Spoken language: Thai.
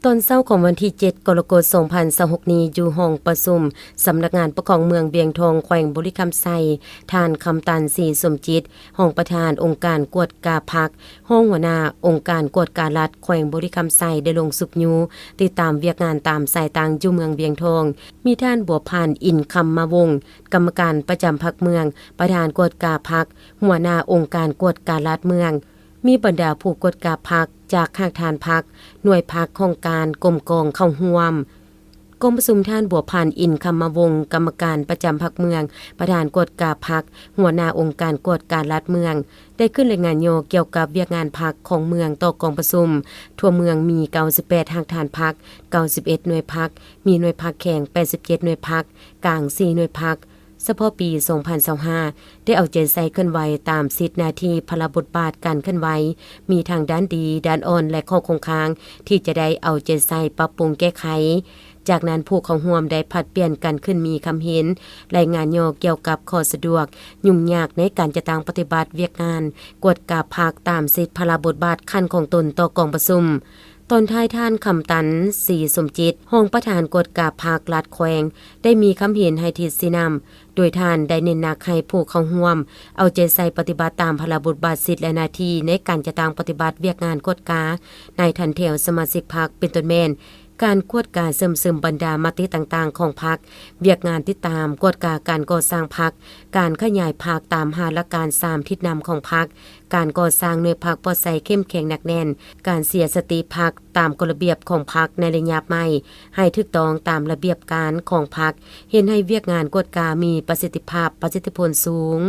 ตอนเช้าของวันที่ 7 กรกฎาคม 2026 นี้อยู่ห้องประชุมสำนักงานปกครองเมืองเวียงทองแขวงบุรีคำไซท่านคำตันศรีสมจิตห้องประธานองค์การกวดกาพักห้องหัวหน้าองค์การกวดการัฐแขวงบุรีคำไซได้ลงสุบยูติดตามเวียกงานตามสายตางอยู่เมืองเวียงทองมีท่านบัวพันธ์อินคำมาวงศ์กรรมการประจำพรรคเมืองประธานกวดกาพักหัวหน้าองค์การกวดการัฐเมืองมีบรรดาผู้กวดกาพักจากข้างทานพักหน่วยพักของการกรมกองเข้าร่วมกรมประชุมท่านบัวพันธ์อินคำมาวงศ์กรรมการประจำพรรคเมืองประธานกวดกาพักหัวหน้าองค์การกวดการรัฐเมืองได้ขึ้นรายงานโยเกี่ยวกับเวียกงานพักของเมืองต่อกองประชุมทั่วเมืองมี98ทางฐานพัก91หน่วยพักมีหน่วยพักแข่ง87หน่วยพักกลาง4หน่วยพักเฉพาะปี 2025 ได้เอาใจใส่เคลื่อนไหวตามสิทธิหน้าที่พลบทบาทการเคลื่อนไหวมีทางด้านดีด้านอ่อนและข้อคงค้างที่จะได้เอาใจใส่ปรับปรุงแก้ไขจากนั้นผู้เข้าร่วมได้ผลัดเปลี่ยนกันขึ้นมีคำเห็นรายงานโยเกี่ยวกับข้อสะดวกยุ่งยากในการจะตั้งปฏิบัติเวียกงานกวดกาพักตามสิทธิพลบทบาทขั้นของตนต่อกองประชุมตอนท้ายท่านคำตันศรีสมจิตห้องประธานกฎกาภาครัฐแขวงได้มีคำเห็นให้ทิศสีนำโดยท่านได้เน้นหนักให้ผู้เข้าร่วมเอาใจใส่ปฏิบัติตามพระบทบาทสิทธิและหน้าที่ในการจะตั้งปฏิบัติเวียกงานกฎกาในทันแถวสมาชิกพรรคเป็นต้นแม่นการกวดกาเสริมบรรดามติต่างๆของพรรคเวียกงานติดตามกวดกาการก่อสร้างพรรคการขยายพรรคตามหาหลักการ3ทิศนำของพรรคการก่อสร้างหน่วยพรรคปลอดภัยเข้มแข็งหนักแน่นการเสียสติพรรคตามกฎระเบียบของพรรคในระยะใหม่ให้ถูกต้องตามระเบียบการของพรรคเห็นให้เวียกงานกวดกามีประสิทธิภาพประสิทธิผลสูง